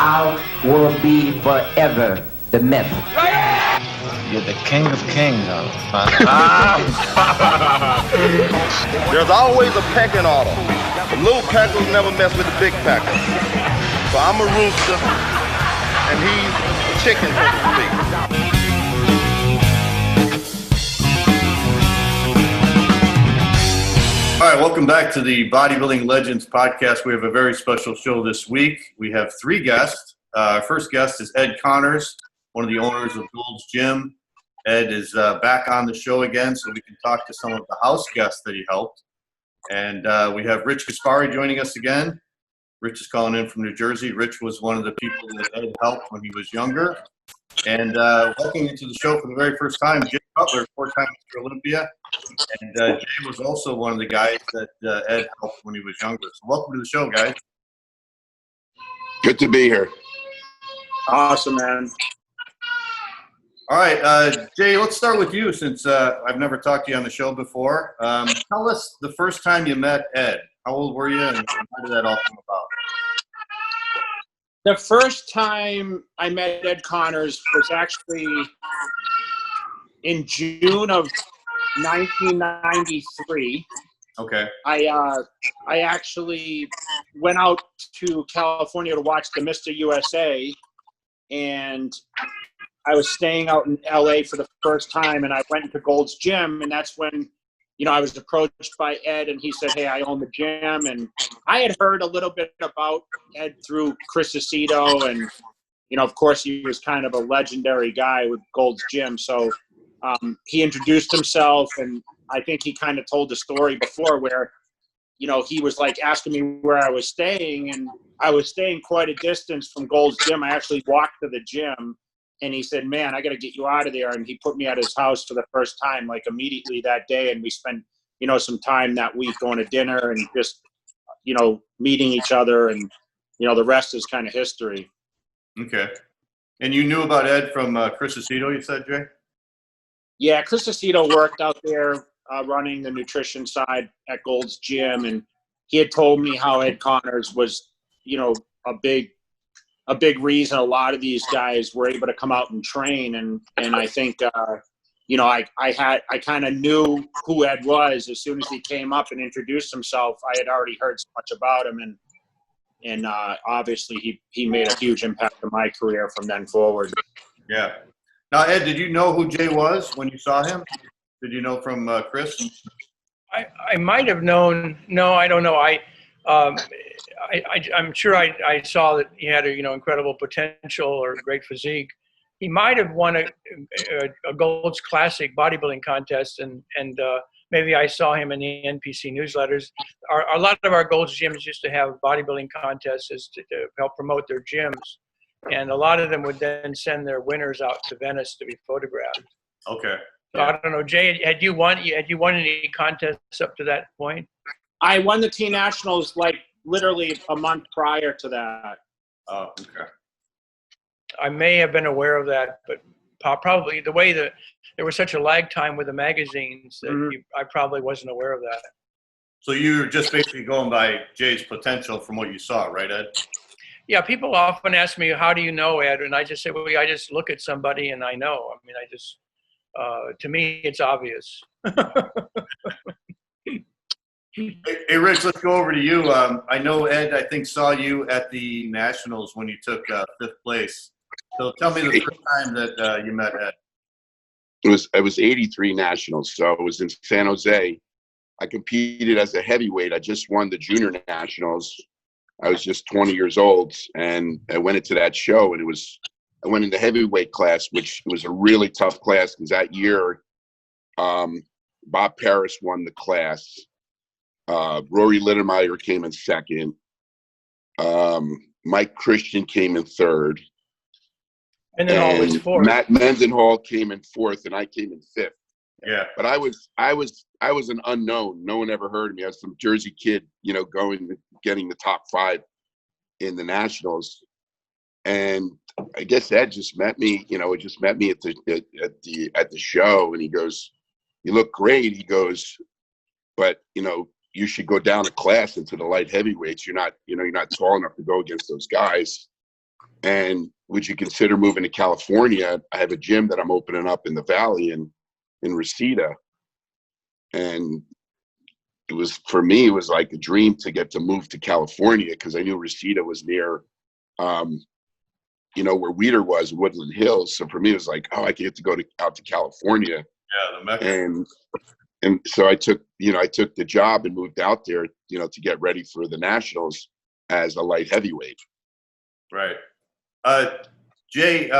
I will be forever the myth. You're the king of kings, There's always a pecking order. The little peckers never mess with the big peckers. So I'm a rooster, and he's a chicken, so to speak. All right, welcome back to the Bodybuilding Legends podcast. We have a very special show this week. We have three guests. Our first guest is Ed Connors, one of the owners of Gold's Gym. Ed is back on the show again, so we can talk to some of the house guests that he helped. And we have Rich Gaspari joining us again. Rich is calling in from New Jersey. Rich was one of the people that Ed helped when he was younger. And welcoming into the show for the very first time, Jay Cutler, four-time Mr. Olympia. And Jay was also one of the guys that Ed helped when he was younger. So welcome to the show, guys. Good to be here. Awesome, man. All right, Jay, let's start with you since I've never talked to you on the show before. Tell us the first time you met Ed. How old were you and how did that all come about? The first time I met Ed Connors was actually in June of 1993. Okay. I actually went out to California to watch the Mr. USA, and I was staying out in LA for the first time, and I went into Gold's Gym, and that's when, I was approached by Ed, and he said, "Hey, I own the gym." And I had heard a little bit about Ed through Chris Aceto, and, of course, he was kind of a legendary guy with Gold's Gym. So he introduced himself, and I think he kind of told the story before where, he was like asking me where I was staying, and I was staying quite a distance from Gold's Gym. I actually walked to the gym. And he said, "Man, I got to get you out of there." And he put me at his house for the first time, like immediately that day. And we spent, some time that week going to dinner and just, meeting each other. And, the rest is kind of history. Okay. And you knew about Ed from Chris Aceto, you said, Jay? Yeah, Chris Aceto worked out there running the nutrition side at Gold's Gym. And he had told me how Ed Connors was, a big reason a lot of these guys were able to come out and train. And I think, I kind of knew who Ed was as soon as he came up and introduced himself. I had already heard so much about him, and obviously he made a huge impact on my career from then forward. Yeah. Now, Ed, did you know who Jay was when you saw him? Did you know from Chris? I might have known. No, I don't know. I'm sure I saw that he had incredible potential or great physique. He might have won a Gold's Classic bodybuilding contest, and maybe I saw him in the NPC newsletters. A lot of our Gold's gyms used to have bodybuilding contests to help promote their gyms, and a lot of them would then send their winners out to Venice to be photographed. Okay. So I don't know, Jay, had you won any contests up to that point? I won the Teen Nationals literally a month prior to that. Oh, okay. I may have been aware of that, but probably the way that there was such a lag time with the magazines that I probably wasn't aware of that. So you're just basically going by Jay's potential from what you saw, right, Ed? Yeah, people often ask me, "How do you know, Ed?" And I just say, "Well, I just look at somebody and I know." I mean, to me, it's obvious. Hey, Rich, let's go over to you. I know Ed, I think, saw you at the Nationals when you took 5th place. So tell me the first time that you met Ed. It was 83 Nationals, so it was in San Jose. I competed as a heavyweight. I just won the Junior Nationals. I was just 20 years old, and I went into that show, and I went in the heavyweight class, which was a really tough class because that year, Bob Paris won the class. Rory Littermeyer came in second. Mike Christian came in third. And then always fourth. Matt Mendenhall came in fourth, and I came in fifth. Yeah. But I was an unknown. No one ever heard of me. I was some Jersey kid, getting the top 5 in the Nationals. And I guess Ed just met me, at the show, and he goes, "You look great." He goes, "But you should go down a class into the light heavyweights. You're not tall enough to go against those guys." And would you consider moving to California? I have a gym that I'm opening up in the Valley in Reseda. And it was, for me, it was like a dream to get to move to California because I knew Reseda was near, you know, where Weeder was, Woodland Hills. So for me, it was like, oh, I get to go out to California. Yeah, the Mecca. And so I took the job and moved out there, you know, to get ready for the Nationals as a light heavyweight. Right. Jay,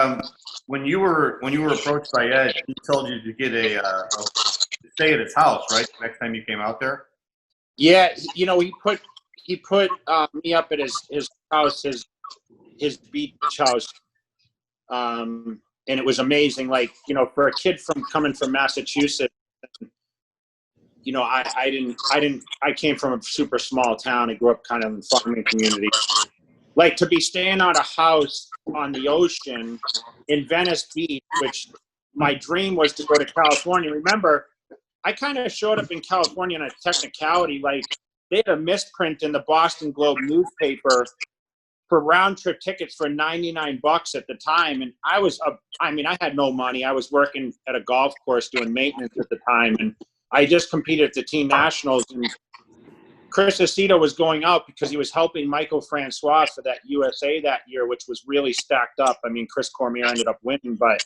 when you were approached by Ed, he told you to get to stay at his house, right? Next time you came out there. Yeah, you know, he put me up at his house, his beach house, and it was amazing. Like, you know, for a kid coming from Massachusetts, you know, I came from a super small town. I grew up kind of in a farming community. Like, to be staying at a house on the ocean in Venice Beach, which my dream was to go to California. Remember, I kind of showed up in California on a technicality. Like, they had a misprint in the Boston Globe newspaper for round trip tickets for $99 at the time. And I had no money. I was working at a golf course doing maintenance at the time. And I just competed at the team nationals. And Chris Aceto was going out because he was helping Michael Francois for that USA that year, which was really stacked up. I mean, Chris Cormier ended up winning, but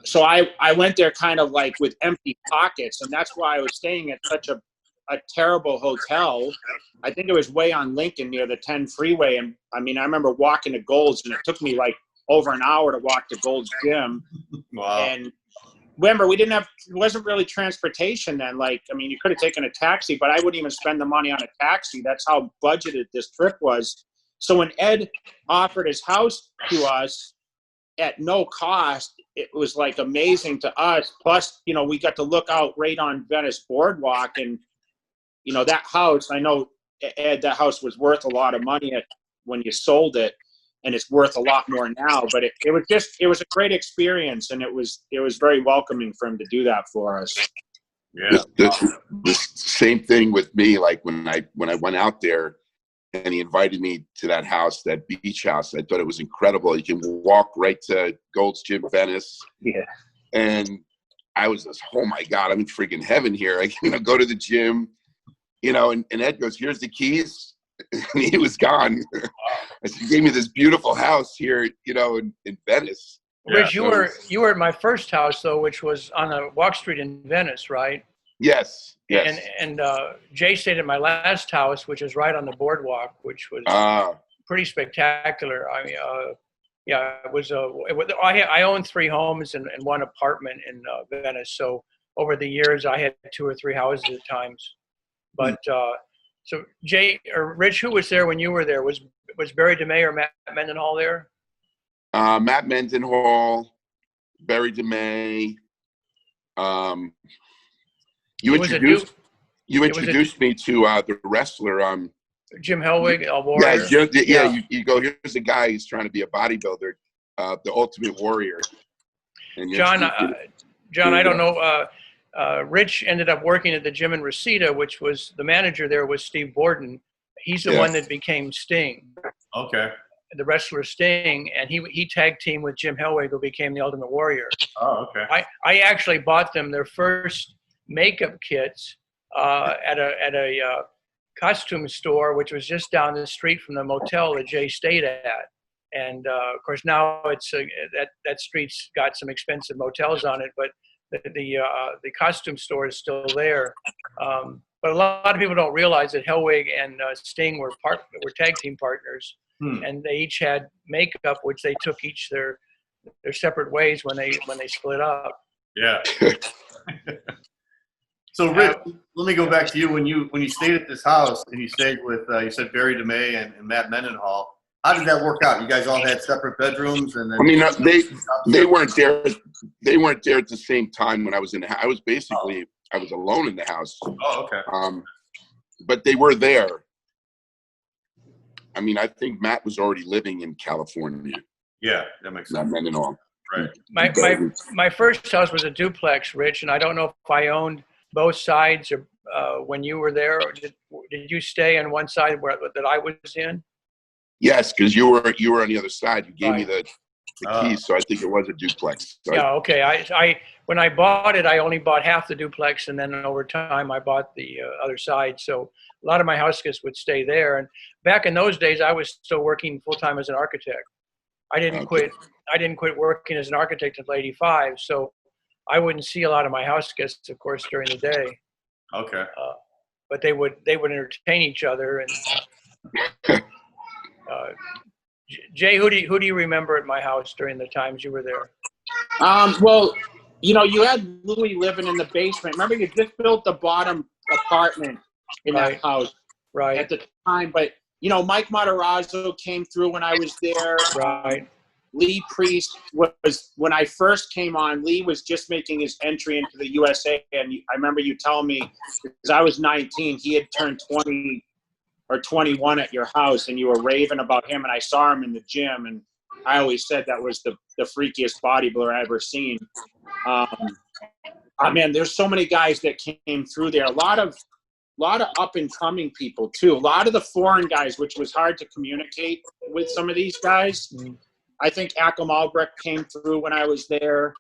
so I went there kind of like with empty pockets, and that's why I was staying at such a terrible hotel. I think it was way on Lincoln near the 10 freeway. And I mean, I remember walking to Gold's, and it took me like over an hour to walk to Gold's gym. Wow. And remember, it wasn't really transportation then. Like, I mean, you could have taken a taxi, but I wouldn't even spend the money on a taxi. That's how budgeted this trip was. So when Ed offered his house to us at no cost, it was like amazing to us. Plus, you know, we got to look out right on Venice Boardwalk, and, you know, that house, I know, Ed, that house was worth a lot of money when you sold it, and it's worth a lot more now. But it was a great experience, and it was very welcoming for him to do that for us. Yeah. The same thing with me. Like when I went out there and he invited me to that house, that beach house, I thought it was incredible. You can walk right to Gold's Gym, Venice. Yeah. And I was just, oh my God, I'm in freaking heaven here. I can go to the gym, you know, and Ed goes, here's the keys. And he was gone. I said, he gave me this beautiful house here, you know, in Venice. Rich, you were at my first house though, which was on a walk street in Venice, right? Yes. And Jay stayed at my last house, which is right on the boardwalk, which was pretty spectacular. I mean, yeah, it was. I owned 3 homes and 1 apartment in Venice. So over the years, I had 2 or 3 houses at times. But so Jay or Rich, who was there when you were there? Was Barry DeMay or Matt Mendenhall there? Matt Mendenhall, Barry DeMay. You introduced me to the wrestler. Jim Hellwig, El Warrior. Yeah. You go, here's a guy who's trying to be a bodybuilder, the Ultimate Warrior. And John, I don't know. Rich ended up working at the gym in Reseda, which was the manager there was Steve Borden. He's the one that became Sting. Okay. The wrestler Sting, and he tag teamed with Jim Hellwig, who became the Ultimate Warrior. Oh, okay. I actually bought them their first makeup kits at a costume store, which was just down the street from the motel that Jay stayed at. And of course now it's that street's got some expensive motels on it, but the costume store is still there. But a lot of people don't realize that Hellwig and Sting were tag team partners, and they each had makeup, which they took each their separate ways when they split up. Yeah. So Rick, let me go back to you. When you stayed at this house and you stayed with you said Barry DeMay and Matt Mendenhall, how did that work out? You guys all had separate bedrooms, and then I mean they weren't there. They weren't there at the same time when I was in the house. I was alone in the house. Oh, okay. But they were there. I mean, I think Matt was already living in California. Yeah, that makes sense. Not Mendenhall. Right. My first house was a duplex, Rich, and I don't know if I owned both sides or when you were there, or did you stay on one side that I was in? Yes, because you were on the other side. You gave me the Oh. keys, so I think it was a duplex. So Yeah, okay. I when I bought it, I only bought half the duplex, and then over time I bought the other side. So a lot of my house guests would stay there. And back in those days, I was still working full time as an architect. I didn't quit. I didn't quit working as an architect until '85. So I wouldn't see a lot of my house guests, of course, during the day. Okay. But they would entertain each other. And Jay, who do you remember at my house during the times you were there? Well, you know, you had Louis living in the basement. Remember, you just built the bottom apartment in that house at the time. But, you know, Mike Matarazzo came through when I was there. Right. Lee Priest was, when I first came on, Lee was just making his entry into the USA. And I remember you telling me, because I was 19, he had turned 20 or 21 at your house, and you were raving about him. And I saw him in the gym, and I always said that was the freakiest bodybuilder I ever seen. Man, there's so many guys that came through there. A lot of up and coming people too. A lot of the foreign guys, which was hard to communicate with some of these guys. I think Akam Albrecht came through when I was there.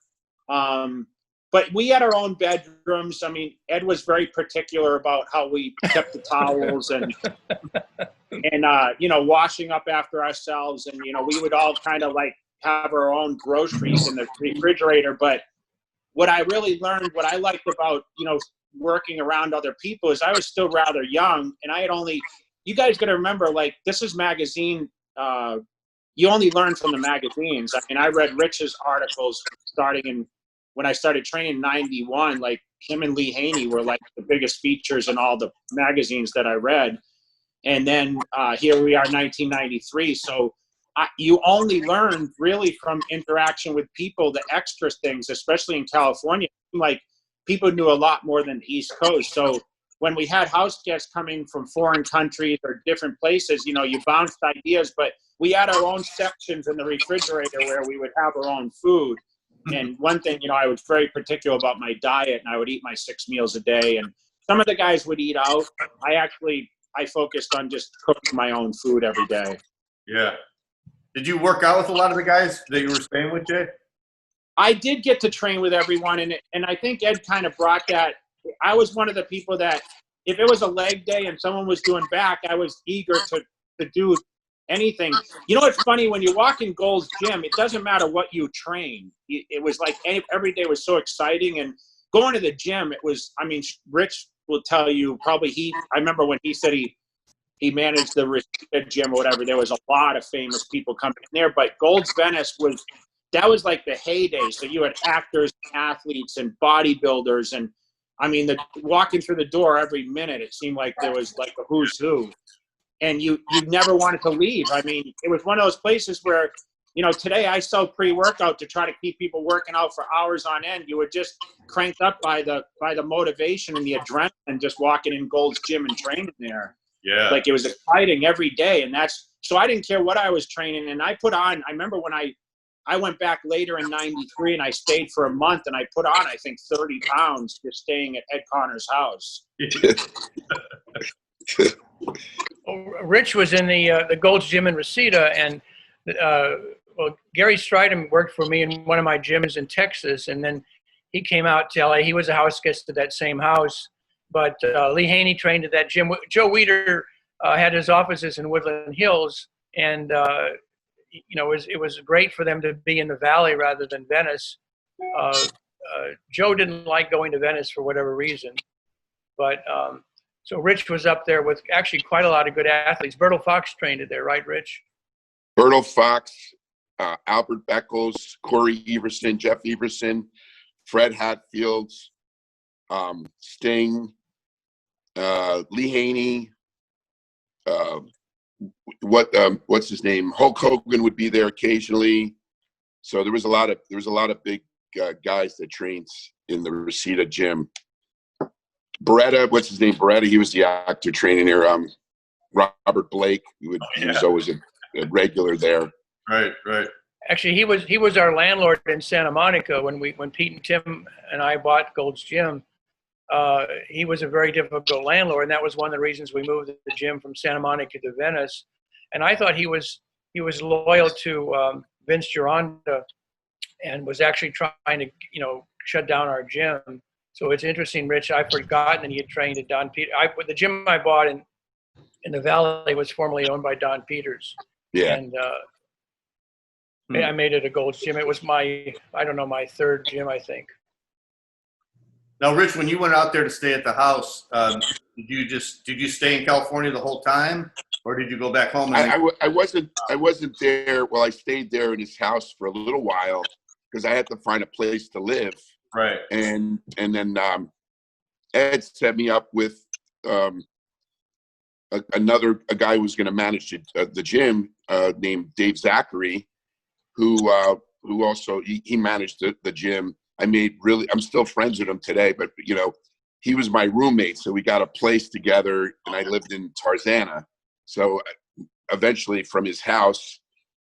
But we had our own bedrooms. I mean, Ed was very particular about how we kept the towels and you know, washing up after ourselves. And, you know, we would all kind of like have our own groceries in the refrigerator. But what I really learned, what I liked about, you know, working around other people is I was still rather young, and I had only, you guys got to remember, like, this is magazine, you only learn from the magazines. I mean, I read Rich's articles starting in, when I started training in 91, like him and Lee Haney were like the biggest features in all the magazines that I read. And then here we are, 1993. So you only learn really from interaction with people, the extra things, especially in California. Like, people knew a lot more than the East Coast. So when we had house guests coming from foreign countries or different places, you know, you bounced ideas, but we had our own sections in the refrigerator where we would have our own food. And one thing, you know, I was very particular about my diet, and I would eat my 6 meals a day. And some of the guys would eat out. I focused on just cooking my own food every day. Yeah. Did you work out with a lot of the guys that you were staying with, Jay? I did get to train with everyone, and I think Ed kind of brought that. I was one of the people that, if it was a leg day and someone was doing back, I was eager to do anything. You know what's funny? When you walk in Gold's Gym, it doesn't matter what you train. It was like every day was so exciting. And going to the gym, it was, I mean, Rich will tell you probably I remember when he said he managed the Reseda gym or whatever, there was a lot of famous people coming in there. But Gold's Venice was like the heyday. So you had actors, athletes, and bodybuilders. And I mean, walking through the door every minute, it seemed like there was like a who's who. And you never wanted to leave. I mean, it was one of those places where, you know, today I sell pre-workout to try to keep people working out for hours on end. You were just cranked up by the motivation and the adrenaline just walking in Gold's Gym and training there. Yeah. Like, it was exciting every day. And so I didn't care what I was training. And I remember when I went back later in 93 and I stayed for a month, and I put on, I think, 30 pounds just staying at Ed Connor's house. Rich was in the Gold's Gym in Reseda, and Gary Stridham worked for me in one of my gyms in Texas, and then he came out to LA. He was a house guest at that same house, but Lee Haney trained at that gym. Joe Weider had his offices in Woodland Hills, and you know, it was great for them to be in the Valley rather than Venice. Joe didn't like going to Venice for whatever reason, but so Rich was up there with actually quite a lot of good athletes. Bertil Fox trained it there, right, Rich? Bertil Fox, Albert Beckles, Corey Everson, Jeff Everson, Fred Hatfield, Sting, Lee Haney, what's his name? Hulk Hogan would be there occasionally. So there was a lot of big guys that trained in the Reseda gym. Beretta, what's his name? Beretta, he was the actor training there. Robert Blake, he was always a regular there. Right. Actually, he was our landlord in Santa Monica when Pete and Tim and I bought Gold's Gym. He was a very difficult landlord, and that was one of the reasons we moved the gym from Santa Monica to Venice. And I thought he was loyal to Vince Gironda, and was actually trying to, shut down our gym. So it's interesting, Rich. I've forgotten that he had trained at Don Peters. The gym I bought in the Valley was formerly owned by Don Peters. Yeah. And I made it a Gold's Gym. It was my third gym, I think. Now, Rich, when you went out there to stay at the house, did you stay in California the whole time, or did you go back home? I wasn't there. Well, I stayed there in his house for a little while because I had to find a place to live. Right. And then Ed set me up with a guy who was going to manage the gym named Dave Zachary, who also he managed the gym. I'm still friends with him today, but he was my roommate, so we got a place together, and I lived in Tarzana. So eventually from his house,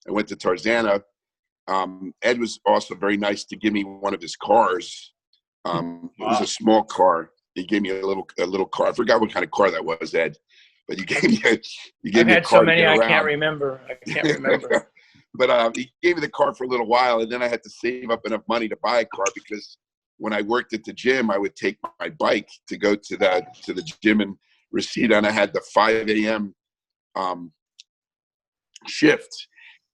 I went to Tarzana. Ed was also very nice to give me one of his cars. It was a small car. He gave me a little car. I forgot what kind of car that was, Ed, but you gave me a I've had car so many I around. can't remember. But he gave me the car for a little while, and then I had to save up enough money to buy a car because when I worked at the gym, I would take my bike to go to the gym in Reseda, and I had the 5 a.m. Shift.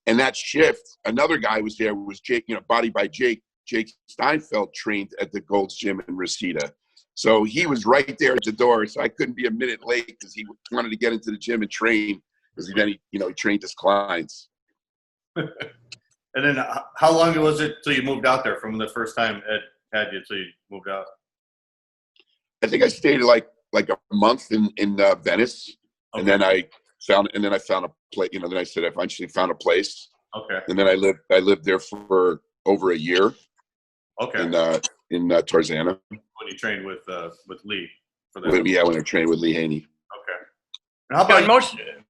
And that shift, another guy was there, was Jake, Body by Jake. Jake Steinfeld trained at the Gold's Gym in Reseda. So he was right there at the door, so I couldn't be a minute late because he wanted to get into the gym and train because he trained his clients. And then how long was it till you moved out there from the first time Ed had you till you moved out? I think I stayed like a month in Venice, okay. And then I found a place. Then I said I eventually found a place. Okay. And then I lived there for over a year. Okay. In Tarzana. When you trained with Lee for that. Yeah, when I trained with Lee Haney. Okay. And how about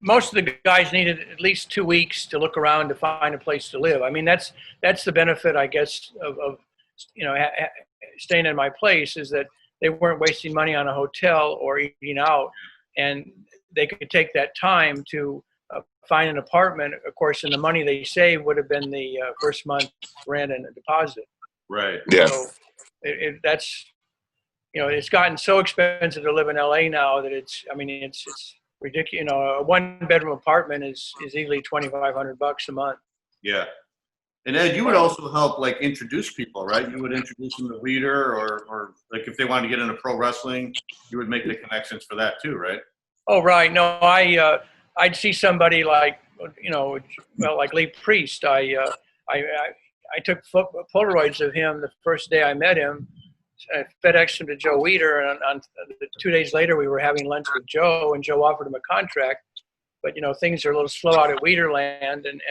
most of the guys needed at least 2 weeks to look around to find a place to live. I mean, that's the benefit, I guess, of staying in my place, is that they weren't wasting money on a hotel or eating out, and they could take that time to find an apartment. Of course, and the money they saved would have been the first month rent and a deposit. Right. Yeah. So that's it's gotten so expensive to live in LA now that it's ridiculous. A 1-bedroom apartment is easily $2,500 a month. Yeah. And Ed, you would also help introduce people, right? You would introduce them to Weider, or if they wanted to get into pro wrestling, you would make the connections for that too, right? Oh, right. No, I'd see somebody like Lee Priest. I took Polaroids of him the first day I met him. I FedExed him to Joe Weider, and on 2 days later we were having lunch with Joe, and Joe offered him a contract. But things are a little slow out at Weiderland, and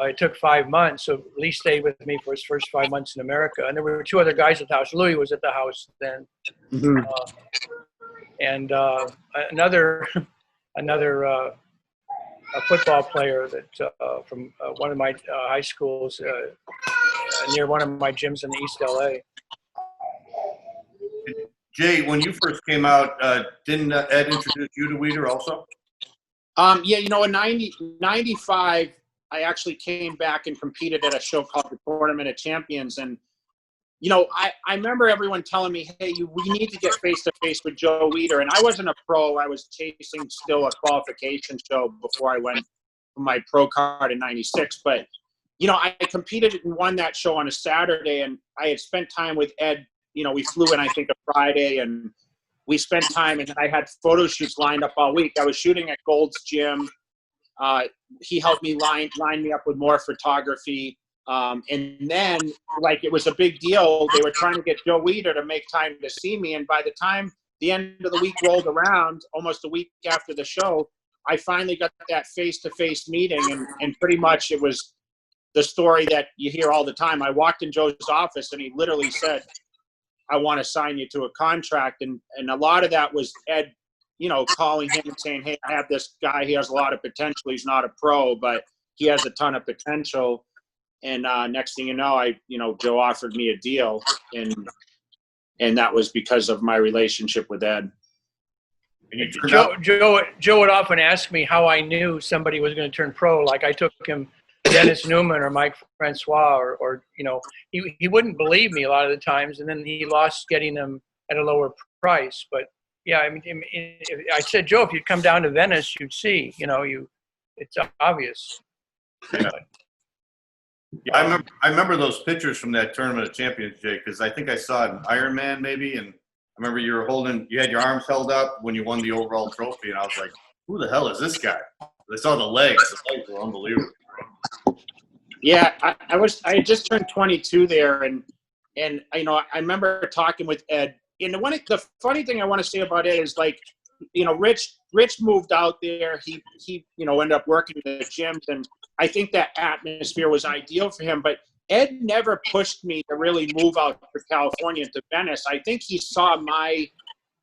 it took 5 months. So Lee stayed with me for his first 5 months in America, and there were 2 other guys at the house. Louis was at the house then, and another a football player that from one of my high schools near one of my gyms in East LA. Jay, when you first came out, didn't Ed introduce you to Weider also? Yeah, in 95, I actually came back and competed at a show called the Tournament of Champions. And, I remember everyone telling me, hey, we need to get face-to-face with Joe Weider. And I wasn't a pro. I was chasing still a qualification show before I went for my pro card in 96. But, I competed and won that show on a Saturday. And I had spent time with Ed. We flew in, I think, a Friday, and we spent time, and I had photo shoots lined up all week. I was shooting at Gold's Gym. He helped me line me up with more photography. And then, it was a big deal. They were trying to get Joe Weider to make time to see me. And by the time the end of the week rolled around, almost a week after the show, I finally got that face-to-face meeting. And pretty much it was the story that you hear all the time. I walked in Joe's office, and he literally said, I want to sign you to a contract. And a lot of that was Ed, calling him and saying, hey, I have this guy. He has a lot of potential. He's not a pro, but he has a ton of potential. And next thing you know, Joe offered me a deal. And that was because of my relationship with Ed. And you turned out. Joe would often ask me how I knew somebody was going to turn pro. Like I took him Dennis Newman or Mike Francois or he wouldn't believe me a lot of the times, and then he lost getting them at a lower price. But yeah, I mean, I said, Joe, if you'd come down to Venice, you'd see. It's obvious. Yeah. Yeah, I remember those pictures from that Tournament of Champions, Jay, because I think I saw it in Ironman maybe, and I remember you had your arms held up when you won the overall trophy, and I was like, who the hell is this guy? I saw the legs. The legs were unbelievable. Yeah, I had just turned 22 there, and I remember talking with Ed. And the funny thing I want to say about Ed is, like, Rich moved out there. He ended up working in the gyms, and I think that atmosphere was ideal for him. But Ed never pushed me to really move out to California to Venice. I think he saw my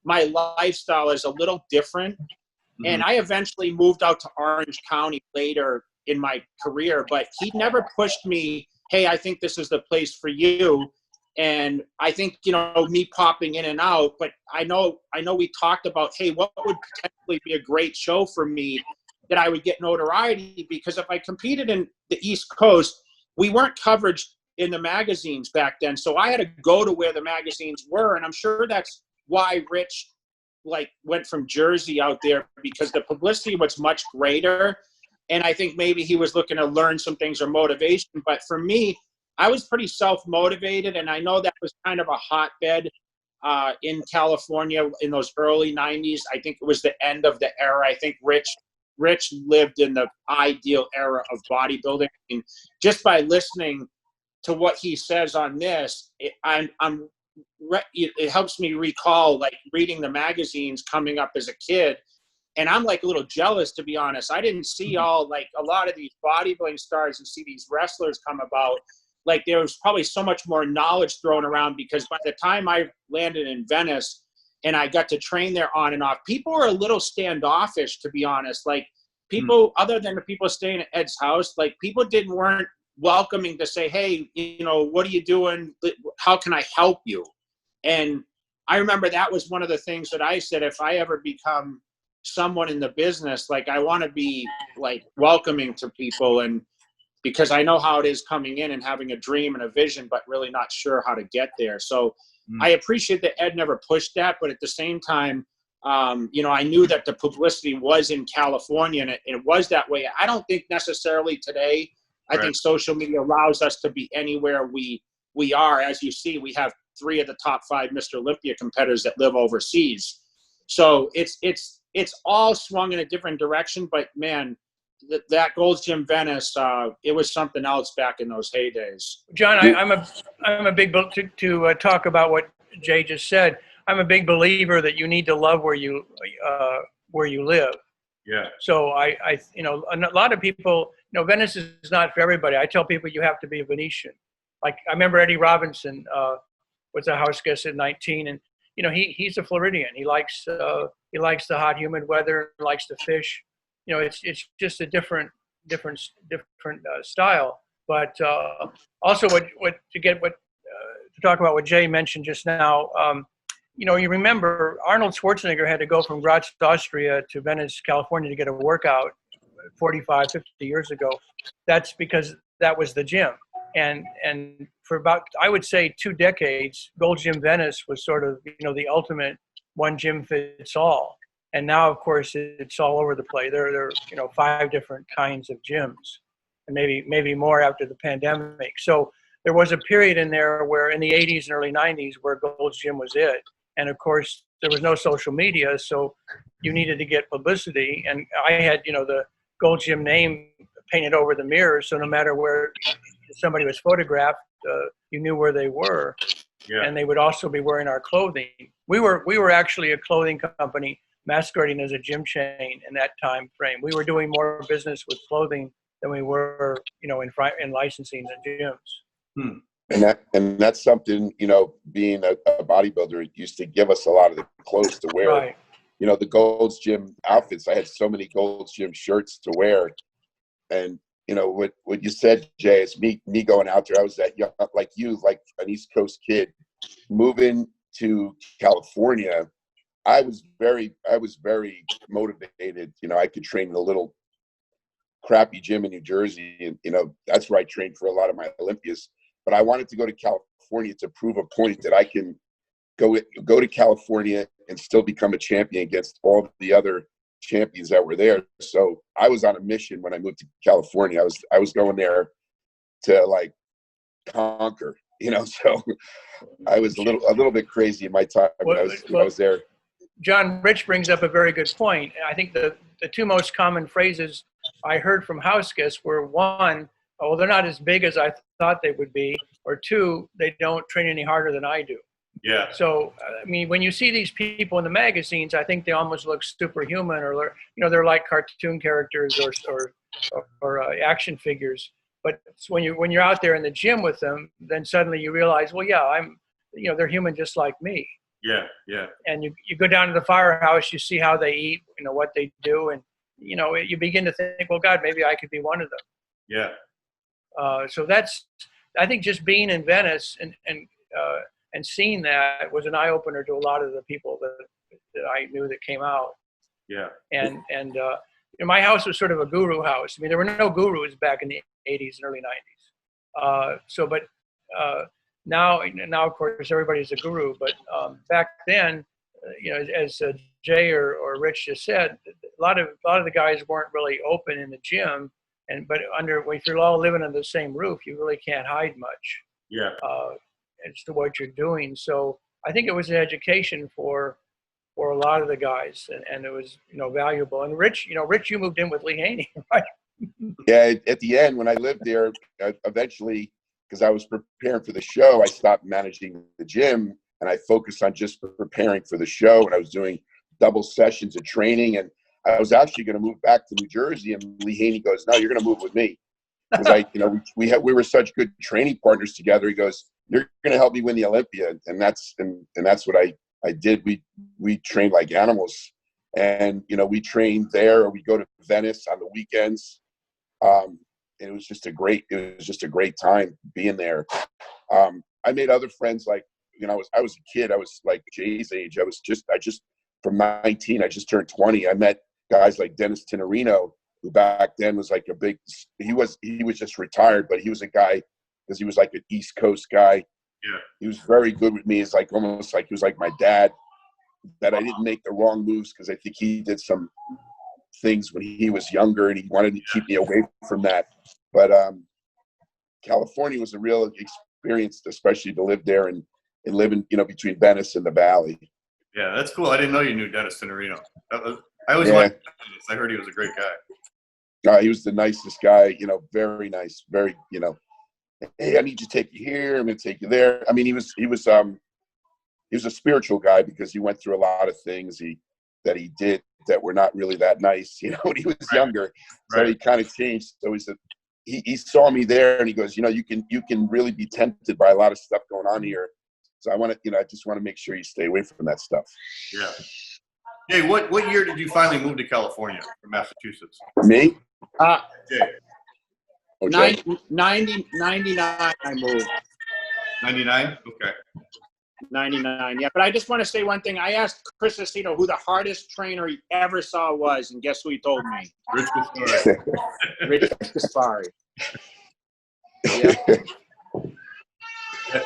lifestyle as a little different. Mm-hmm. And I eventually moved out to Orange County later in my career, but he never pushed me, hey, I think this is the place for you. And I think, me popping in and out, but I know we talked about, hey, what would potentially be a great show for me that I would get notoriety, because if I competed in the East Coast, we weren't covered in the magazines back then. So I had to go to where the magazines were. And I'm sure that's why Rich went from Jersey out there, because the publicity was much greater. And I think maybe he was looking to learn some things or motivation. But for me, I was pretty self-motivated. And I know that was kind of a hotbed in California in those early 90s. I think it was the end of the era. I think Rich lived in the ideal era of bodybuilding. And just by listening to what he says on this, it helps me recall reading the magazines coming up as a kid. And I'm a little jealous, to be honest. I didn't see a lot of these bodybuilding stars and see these wrestlers come about. There was probably so much more knowledge thrown around, because by the time I landed in Venice and I got to train there on and off, people were a little standoffish, to be honest. People, other than the people staying at Ed's house, people weren't welcoming to say, hey, what are you doing? How can I help you? And I remember that was one of the things that I said, if I ever become someone in the business, I want to be welcoming to people, and because I know how it is coming in and having a dream and a vision, but really not sure how to get there. So I appreciate that Ed never pushed that, but at the same time, I knew that the publicity was in California, and it was that way. I don't think necessarily today. I think social media allows us to be anywhere we are. As you see, we have 3 of the top 5 Mr. Olympia competitors that live overseas. So it's all swung in a different direction, but man, that Gold's Gym Venice, it was something else back in those heydays. John, I'm a big to talk about what Jay just said. I'm a big believer that you need to love where you live. Yeah. So a lot of people, Venice is not for everybody. I tell people you have to be a Venetian. I remember Eddie Robinson was a house guest at 19, and he's a Floridian. He likes the hot, humid weather, likes to fish. It's just a different style. But also, to talk about what Jay mentioned just now. You remember Arnold Schwarzenegger had to go from Graz, Austria to Venice, California to get a workout 45, 50 years ago. That's because that was the gym. And for about, I would say, 2 decades, Gold's Gym Venice was sort of, the ultimate one gym fits all. And now, of course, it's all over the place. There are 5 different kinds of gyms, and maybe more after the pandemic. So there was a period in there where in the 80s and early 90s where Gold's Gym was it. And of course, there was no social media, so you needed to get publicity. And I had, the Gold's Gym name painted over the mirror, so no matter where somebody was photographed, you knew where they were. Yeah. And they would also be wearing our clothing. We were actually a clothing company masquerading as a gym chain in that time frame. We were doing more business with clothing than we were, in licensing the gyms. And that's something, being a bodybuilder used to give us a lot of the clothes to wear. Right. The Gold's Gym outfits. I had so many Gold's Gym shirts to wear. And, what you said, Jay, is me going out there. I was that young, like you, like an East Coast kid, moving to California. I was very motivated. You know, I could train in a little crappy gym in New Jersey, and you know, that's where I trained for a lot of my Olympias. But I wanted to go to California to prove a point that I can go to California and still become a champion against all the other champions that were there. So I was on a mission when I moved to California. I was going there to like conquer, you know. So I was a little bit crazy in my time when I was there. John, Rich brings up a very good point. I think the two most common phrases I heard from house guests were, one, oh, they're not as big as I thought they would be, or two, they don't train any harder than I do. Yeah. So, I mean, when you see these people in the magazines, I think they almost look superhuman, or, you know, they're like cartoon characters or action figures. But when you're out there in the gym with them, then suddenly you realize, well, yeah, they're human just like me. Yeah, yeah. And you go down to the firehouse, you see how they eat, you know, what they do, and you know, you begin to think, well, God, maybe I could be one of them. Yeah. So I think just being in Venice and seeing that was an eye opener to a lot of the people that I knew that came out. Yeah. And you know, my house was sort of a guru house. I mean, there were no gurus back in the 80s and early 90s. Now of course everybody's a guru, but back then, you know, as Jay or Rich just said, a lot of the guys weren't really open in the gym, but if you're all living under the same roof, you really can't hide much. Yeah. As to what you're doing. So I think it was an education for a lot of the guys, and it was, you know, valuable. And Rich, you moved in with Lee Haney, right? Yeah. At the end, when I lived there, eventually, because I was preparing for the show, I stopped managing the gym and I focused on just preparing for the show. And I was doing double sessions of training, and I was actually going to move back to New Jersey. And Lee Haney goes, "No, you're going to move with me." Because we were such good training partners together. He goes, "You're going to help me win the Olympia," and that's what I did. We trained like animals, and you know, we trained there, or we go to Venice on the weekends. It was just a great time being there. I made other friends. Like, you know, I was a kid. I was like Jay's age. I just from 19, I just turned 20. I met guys like Dennis Tenorino, who back then was like he was just retired, but he was a guy, because he was like an East Coast guy. Yeah. He was very good with me. It's like almost like he was like my dad, that I didn't make the wrong moves, because I think he did some things when he was younger and he wanted to keep me away from that. But California was a real experience, especially to live there and live in, you know, between Venice and the Valley. Yeah, that's cool. I didn't know you knew Dennis Tenorino. I always liked Dennis. I heard he was a great guy. He was the nicest guy, you know, very nice, very, you know, hey, I need you to take you here, I'm going to take you there. I mean, he was a spiritual guy, because he went through a lot of things that he did that were not really that nice, you know, when he was younger. So he kind of changed. So he saw me there, and he goes, you know, you can really be tempted by a lot of stuff going on here. So I just want to make sure you stay away from that stuff. Yeah. Hey, what year did you finally move to California from Massachusetts? Me? Jay. 99 I moved. 99? Okay. 99, yeah. But I just want to say one thing. I asked Chris Acino who the hardest trainer he ever saw was, and guess who he told me? Rich Gaspari. Rich Gaspari. Yeah.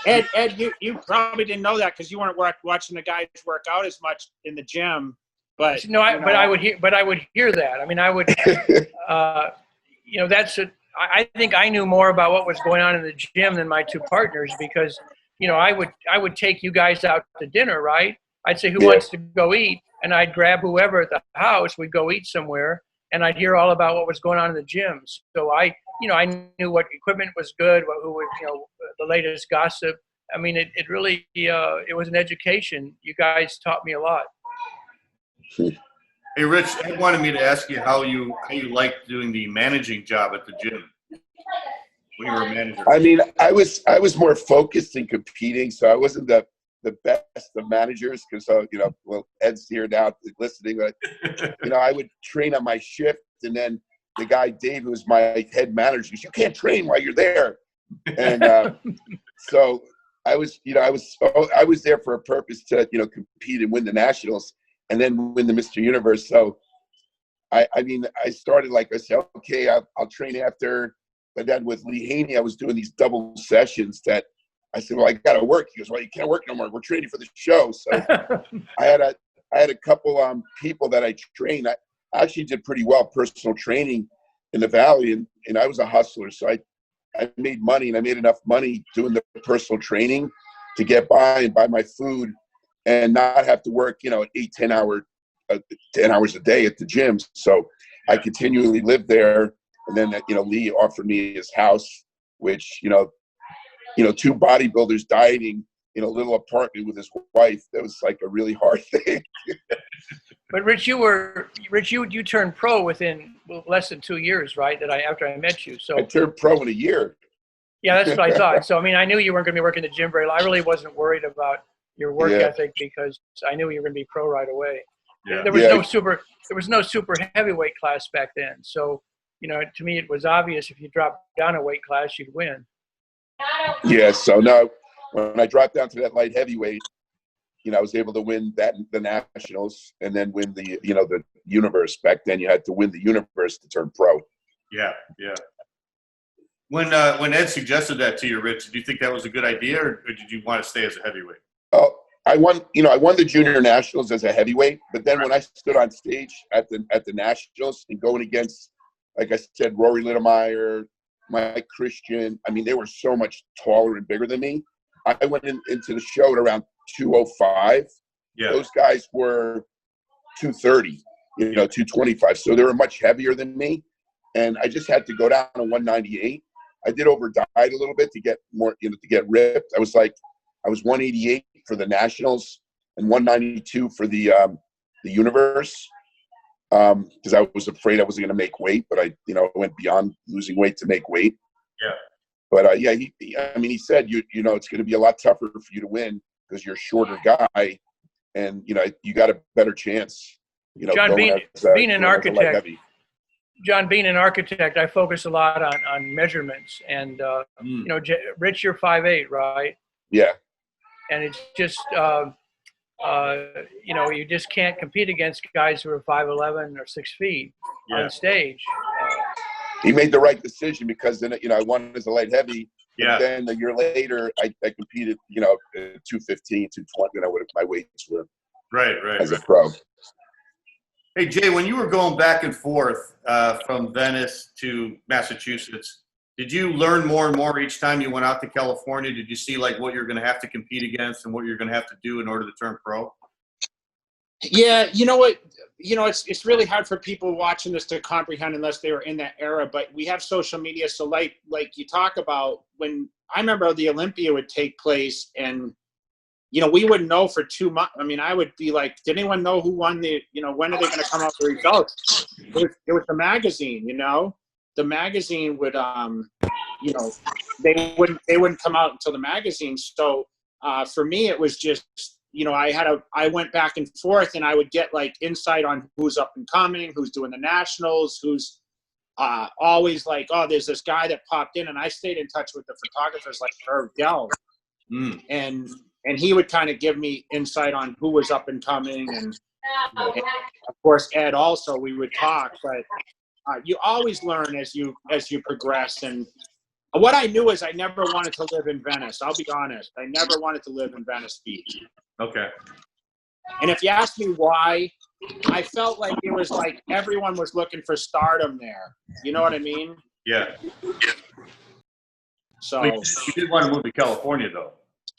Ed, you probably didn't know that, because you weren't watching the guys work out as much in the gym. But I would hear that. I mean, I would, you know, I think I knew more about what was going on in the gym than my two partners, because, you know, I would take you guys out to dinner, right? I'd say, who wants to go eat? And I'd grab whoever at the house. We'd go eat somewhere, and I'd hear all about what was going on in the gyms. So I knew what equipment was good, who was, you know, the latest gossip. I mean, it really, it was an education. You guys taught me a lot. Hey, Rich, Ed wanted me to ask you how you liked doing the managing job at the gym when you were a manager. I mean, I was more focused in competing, so I wasn't the best of managers, because you know, well, Ed's here now listening. But you know, I would train on my shift, and then the guy Dave, who was my head manager, goes, "You can't train while you're there," and so I was there for a purpose to, you know, compete and win the nationals. and then win the Mr. Universe. So I mean, I started, like I said, okay, I'll train after. But then with Lee Haney, I was doing these double sessions that I said, well, I got to work. He goes, well, you can't work no more. We're training for the show. So I had a couple people that I trained. I actually did pretty well personal training in the Valley, and I was a hustler. So I made money, and I made enough money doing the personal training to get by and buy my food and not have to work, 10 hours a day at the gym. So I continually lived there. And then, Lee offered me his house, which, two bodybuilders dieting in a little apartment with his wife. That was like a really hard thing. But Rich, you turned pro within less than 2 years, right? After I met you. So I turned pro in a year. Yeah, that's what I thought. So, I mean, I knew you weren't going to be working the gym very long. I really wasn't worried about your work ethic because I knew you were going to be pro right away. Yeah. There was no super heavyweight class back then. So, to me, it was obvious if you dropped down a weight class, you'd win. Yeah. So now, when I dropped down to that light heavyweight, I was able to win the nationals and then win the universe. Back then, you had to win the universe to turn pro. Yeah. Yeah. When Ed suggested that to you, Rich, did you think that was a good idea, or did you want to stay as a heavyweight? Oh, I won the junior nationals as a heavyweight, but then when I stood on stage at the nationals and going against, like I said, Rory Littmeyer, Mike Christian, I mean, they were so much taller and bigger than me. I went into the show at around 205. Yeah. Those guys were 230, 225. So they were much heavier than me. And I just had to go down to 198. I did diet a little bit to get more, to get ripped. I was 188 for the nationals and 192 for the universe. Because I was afraid I wasn't going to make weight, but I went beyond losing weight to make weight. Yeah. But he said, it's going to be a lot tougher for you to win because you're a shorter guy, and you got a better chance. John, being an architect. John, being an architect, I focus a lot on measurements, and Rich, you're 5'8", right? Yeah. And it's just you just can't compete against guys who are 5'11" or 6 feet on stage. He made the right decision because then I won as a light heavy. Yeah. And then a year later, I competed, 215, 220, what my weights were. Right. As a pro. Hey, Jay, when you were going back and forth from Venice to Massachusetts, did you learn more and more each time you went out to California? Did you see what you're going to have to compete against and what you're going to have to do in order to turn pro? Yeah, you know what? It's really hard for people watching this to comprehend unless they were in that era. But we have social media, so like you talk about, when I remember the Olympia would take place, and we wouldn't know for 2 months. I mean, I would be like, did anyone know who won the? When are they going to come out with the results? It was the magazine. The magazine would they wouldn't come out until the magazine. So for me, it was just. I went back and forth, and I would get insight on who's up and coming, who's doing the nationals, who's always there's this guy that popped in, and I stayed in touch with the photographers like Irv Gell. And he would kind of give me insight on who was up and coming, and of course Ed also. We would talk, but you always learn as you progress. And what I knew is I never wanted to live in Venice. I'll be honest. I never wanted to live in Venice Beach. Okay. And if you ask me why, I felt like it was everyone was looking for stardom there. You know what I mean? Yeah. So you did want to move to California, though,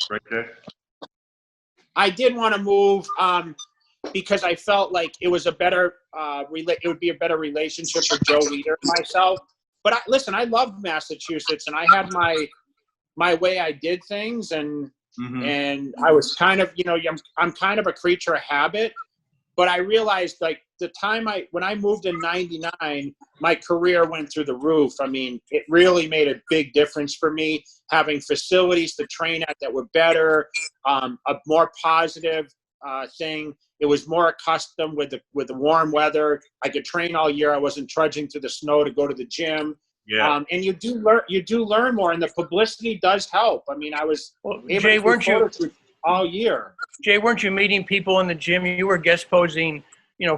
right there? I did want to move because I felt like it was a better it would be a better relationship with Joe Leader and myself. But listen, I loved Massachusetts, and I had my way I did things, and and I was kind of, I'm kind of a creature of habit. But I realized the time when I moved in '99, my career went through the roof. I mean, it really made a big difference for me, having facilities to train at that were better, a more positive thing. It was more accustomed with the warm weather. I could train all year. I wasn't trudging through the snow to go to the gym. Yeah. And you do learn more, and the publicity does help. I mean, I was able Jay, to all year. Jay, weren't you meeting people in the gym? You were guest posing,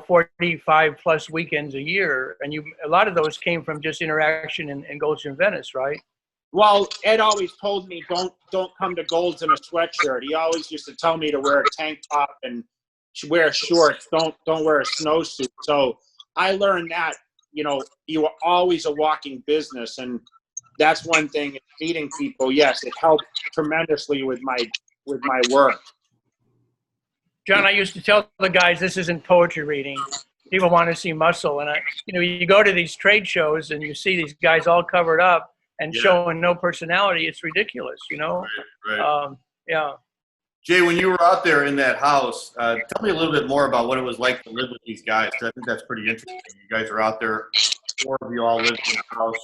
45 plus weekends a year, and a lot of those came from just interaction in Gold's Gym Venice, right? Well, Ed always told me don't come to Gold's in a sweatshirt. He always used to tell me to wear a tank top and wear shorts. Don't wear a snowsuit. So I learned that you are always a walking business, and that's one thing. Meeting people, yes, it helped tremendously with my work. John, I used to tell the guys this isn't poetry reading. People want to see muscle, and you go to these trade shows and you see these guys all covered up and showing no personality. It's ridiculous, Right. Yeah. Jay, when you were out there in that house, tell me a little bit more about what it was like to live with these guys. I think that's pretty interesting. You guys are out there, 4 of you all live in a house.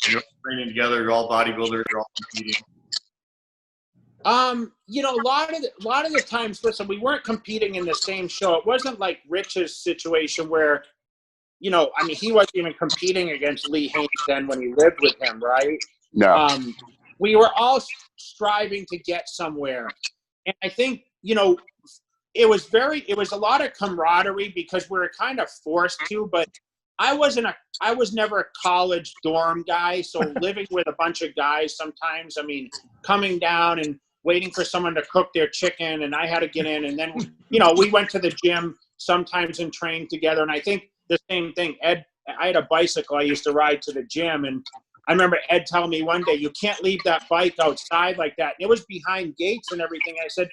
You're training together. You're all bodybuilders. You're all competing. A lot of the times, listen, we weren't competing in the same show. It wasn't like Rich's situation where, he wasn't even competing against Lee Haynes then when he lived with him, right? No. We were all striving to get somewhere. And I think, it was a lot of camaraderie because we were kind of forced to, but I was never a college dorm guy. So living with a bunch of guys sometimes, coming down and waiting for someone to cook their chicken and I had to get in. And then, we went to the gym sometimes and trained together. And I think the same thing, Ed, I had a bicycle I used to ride to the gym. And I remember Ed telling me one day, you can't leave that bike outside like that. And it was behind gates and everything. I said,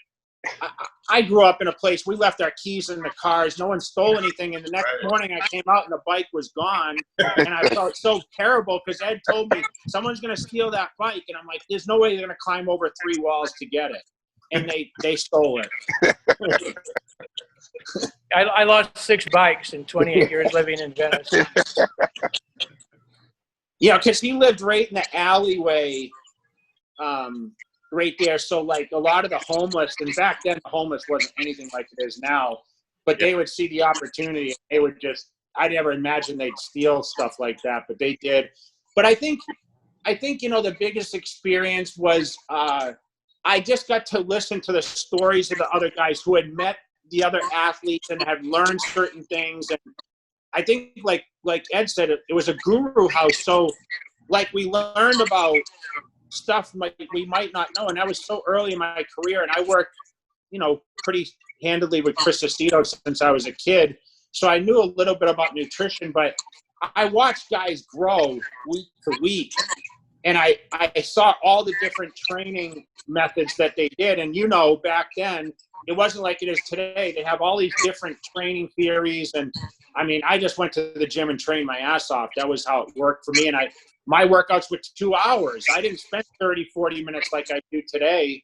I grew up in a place, we left our keys in the cars. No one stole anything. And the next morning I came out and the bike was gone. And I felt so terrible because Ed told me someone's going to steal that bike. And I'm like, there's no way they're going to climb over 3 walls to get it. And they stole it. I lost 6 bikes in 28 years living in Venice. Yeah, because he lived right in the alleyway right there. So, like, a lot of the homeless, and back then the homeless wasn't anything like it is now, but they would see the opportunity. They would just, I never imagined they'd steal stuff like that, but they did. But I think the biggest experience was I just got to listen to the stories of the other guys who had met the other athletes and had learned certain things. And I think, like Ed said, it was a guru house. So, like, we learned about stuff we might not know. And that was so early in my career. And I worked, pretty handily with Chris Aceto since I was a kid. So I knew a little bit about nutrition, but I watched guys grow week to week. And I saw all the different training methods that they did. And, back then, it wasn't like it is today. They have all these different training theories. And, I just went to the gym and trained my ass off. That was how it worked for me. And my workouts were 2 hours. I didn't spend 30, 40 minutes like I do today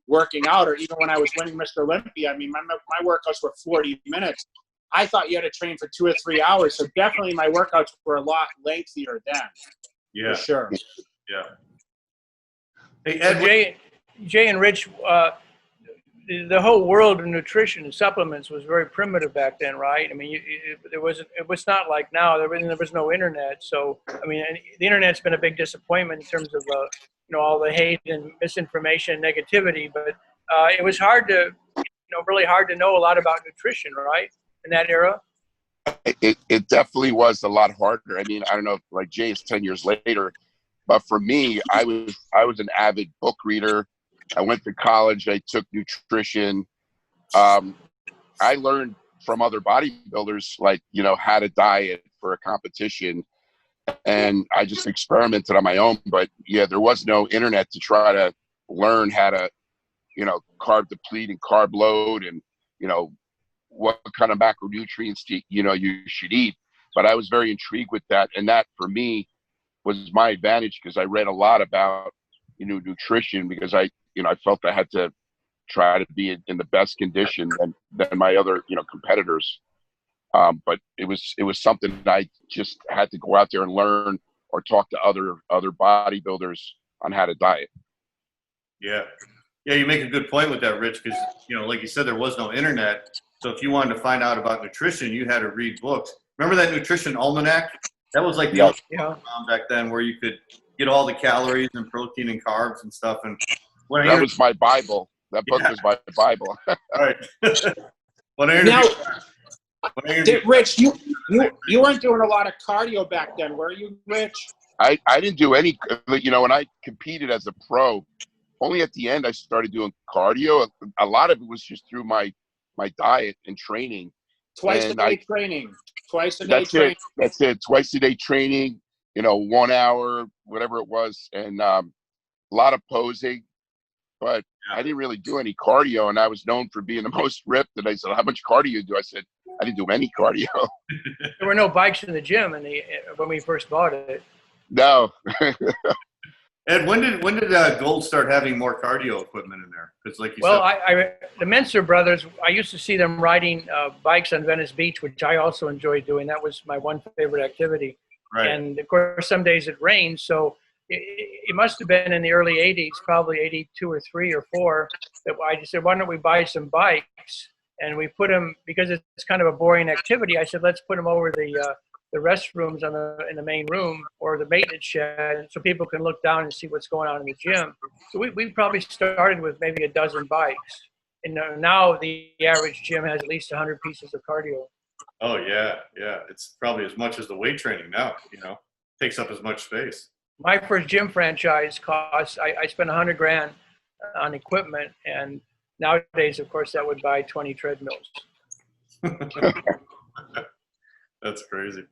working out, or even when I was winning Mr. Olympia. My workouts were 40 minutes. I thought you had to train for 2 or 3 hours. So definitely my workouts were a lot lengthier then. Yeah. For sure. Yeah. Hey, Ed, Jay and Rich, the whole world of nutrition and supplements was very primitive back then, right? It was not like now. There was no internet. So, the internet's been a big disappointment in terms of, all the hate and misinformation and negativity. But it was hard to, really hard to know a lot about nutrition, right? In that era. It definitely was a lot harder. I don't know if, like, Jay is 10 years later, but for me, I was an avid book reader. I went to college. I took nutrition. I learned from other bodybuilders, like, how to diet for a competition. And I just experimented on my own. But, yeah, there was no internet to try to learn how to, carb deplete and carb load and, what kind of macronutrients you should eat. But I was very intrigued with that. And that, for me, was my advantage because I read a lot about, nutrition because I felt I had to try to be in the best condition than my other, competitors. But it was something that I just had to go out there and learn or talk to other bodybuilders on how to diet. Yeah. Yeah, you make a good point with that, Rich, because, like you said, there was no internet. So if you wanted to find out about nutrition, you had to read books. Remember that nutrition almanac? That was like the only one back then where you could get all the calories and protein and carbs and stuff. And that was my Bible. That book was my Bible. All right. Now, Rich, you weren't doing a lot of cardio back then, were you, Rich? I didn't do any, when I competed as a pro, only at the end I started doing cardio. A lot of it was just through my diet and training. Twice a day training. That's it. Twice a day training, 1 hour, whatever it was. And a lot of posing, but I didn't really do any cardio. And I was known for being the most ripped. And I said, how much cardio do I said, I didn't do any cardio. There were no bikes in the gym when we first bought it. No. Ed, when did Gold start having more cardio equipment in there? Because like you said, the Menser brothers, I used to see them riding bikes on Venice Beach, which I also enjoyed doing. That was my one favorite activity. Right. And of course, some days it rained, so it must have been in the early '80s, probably '82 or '3 or '4, that I just said, why don't we buy some bikes? And we put them, because it's kind of a boring activity, I said, let's put them over the restrooms in the main room or the maintenance shed, so people can look down and see what's going on in the gym. So we probably started with maybe a dozen bikes. And now the average gym has at least 100 pieces of cardio. Oh, yeah. It's probably as much as the weight training now, takes up as much space. My first gym franchise cost, I spent $100,000 on equipment, and nowadays, of course, that would buy 20 treadmills. That's crazy.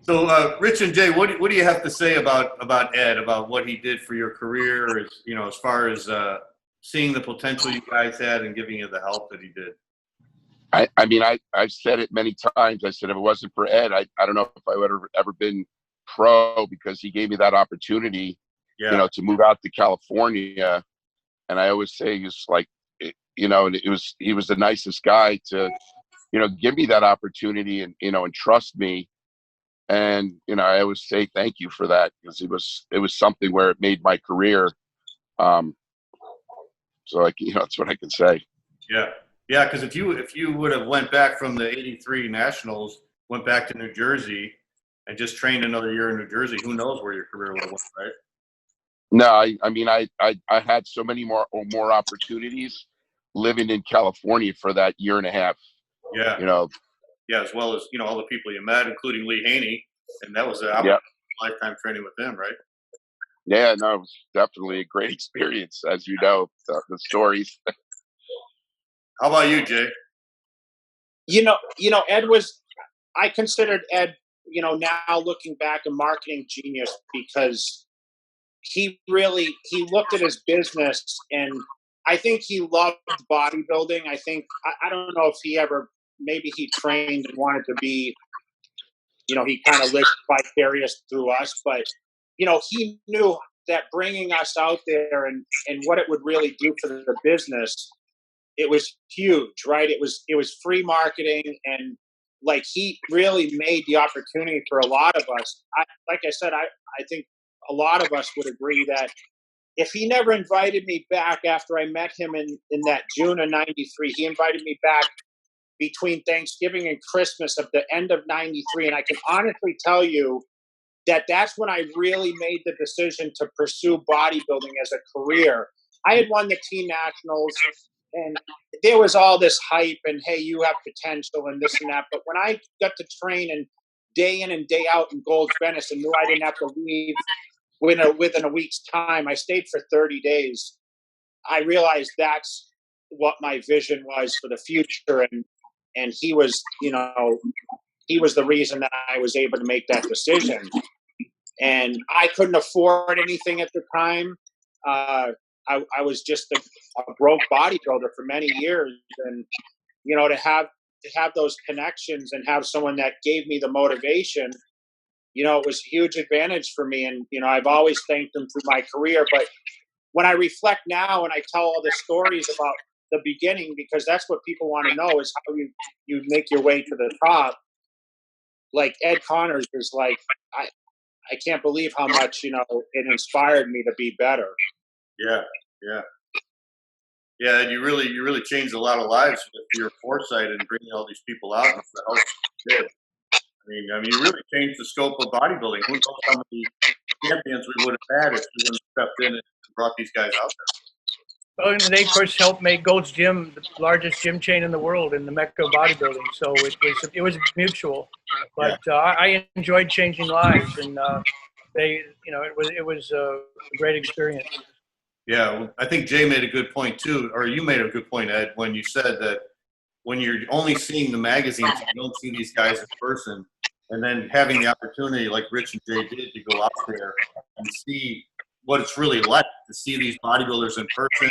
So, Rich and Jay, what do you have to say about Ed, about what he did for your career, as far as seeing the potential you guys had and giving you the help that he did? I've said it many times. I said if it wasn't for Ed, I don't know if I would have ever been pro, because he gave me that opportunity, to move out to California. And I always say he's like, he was the nicest guy to, give me that opportunity and, and trust me. And, I always say thank you for that, because it was something where it made my career. So that's what I can say. Yeah. Yeah. Cause if you would have went back from the '83 Nationals, went back to New Jersey and just trained another year in New Jersey, who knows where your career would have went, right? No, I had so many more opportunities living in California for that year and a half. Yeah. Yeah, as well as, all the people you met, including Lee Haney. And that was a lifetime training with him, right? Yeah, no, it was definitely a great experience, as you know, the stories. How about you, Jay? Ed I considered Ed, now looking back, a marketing genius, because he looked at his business, and I think he loved bodybuilding. I don't know if maybe he trained and wanted to be, he kind of lived vicarious through us, but, he knew that bringing us out there and what it would really do for the business, it was huge, right? It was free marketing, and like, he really made the opportunity for a lot of us. Like I said, I think a lot of us would agree that if he never invited me back after I met him in that June of '93, he invited me back between Thanksgiving and Christmas of the end of '93. And I can honestly tell you that that's when I really made the decision to pursue bodybuilding as a career. I had won the team nationals, and there was all this hype and, hey, you have potential and this and that. But when I got to train and day in and day out in Gold's Venice and knew I didn't have to leave within a week's time, I stayed for 30 days. I realized that's what my vision was for the future. And he was, he was the reason that I was able to make that decision. And I couldn't afford anything at the time. I was just a broke bodybuilder for many years, and to have those connections and have someone that gave me the motivation, it was a huge advantage for me. And I've always thanked him through my career. But when I reflect now and I tell all the stories about the beginning, because that's what people want to know, is how you make your way to the top. Like, Ed Connors is like, I can't believe how much it inspired me to be better. Yeah. And you really changed a lot of lives with your foresight and bringing all these people out and the help you did. I mean, you really changed the scope of bodybuilding. Who knows how many champions we would have had if you wouldn't have stepped in and brought these guys out there. Oh, and they, of course, helped make Gold's Gym the largest gym chain in the world in the Mecca of bodybuilding. So it was mutual. But I enjoyed changing lives, and it was a great experience. Yeah, well, I think Jay made a good point too, or you made a good point, Ed, when you said that when you're only seeing the magazines, you don't see these guys in person, and then having the opportunity, like Rich and Jay did, to go out there and see what it's really like to see these bodybuilders in person.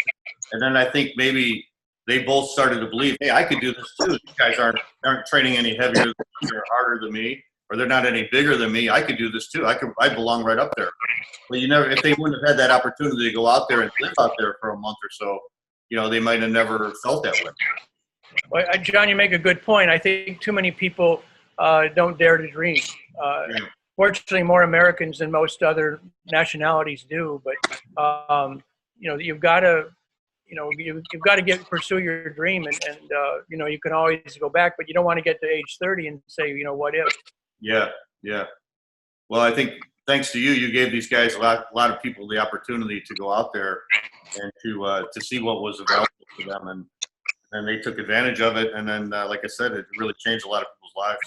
And then I think maybe they both started to believe, hey, I could do this too. These guys aren't training any heavier than me or harder than me, or they're not any bigger than me. I could do this too. I belong right up there. But if they wouldn't have had that opportunity to go out there and live out there for a month or so, they might have never felt that way. Well, John, you make a good point. I think too many people don't dare to dream. Fortunately, more Americans than most other nationalities do. But you've got to, you've got to pursue your dream, and you can always go back, but you don't want to get to age 30 and say, what if? Yeah. Well, I think thanks to you gave these guys a lot of people the opportunity to go out there and to see what was available to them, and they took advantage of it. And then, like I said, it really changed a lot of people's lives.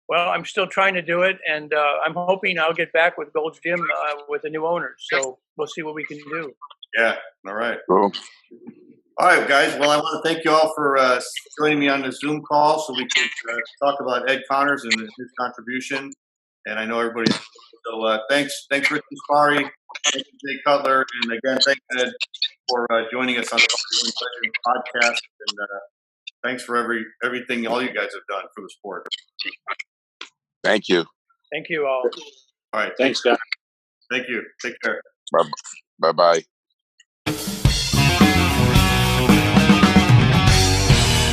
Well, I'm still trying to do it, and I'm hoping I'll get back with Gold's Gym with the new owners. So we'll see what we can do. Yeah. All right. Cool. All right, guys. Well, I want to thank you all for joining me on the Zoom call so we can talk about Ed Connors and his contribution. And I know everybody's so thanks, Rich Gaspari, thank you, Jay Cutler, and again, thanks Ed for joining us on the Bodybuilding podcast. And thanks for everything all you guys have done for the sport. Thank you. Thank you all. All right. Thanks, guys. Thank you. Take care. Bye-bye.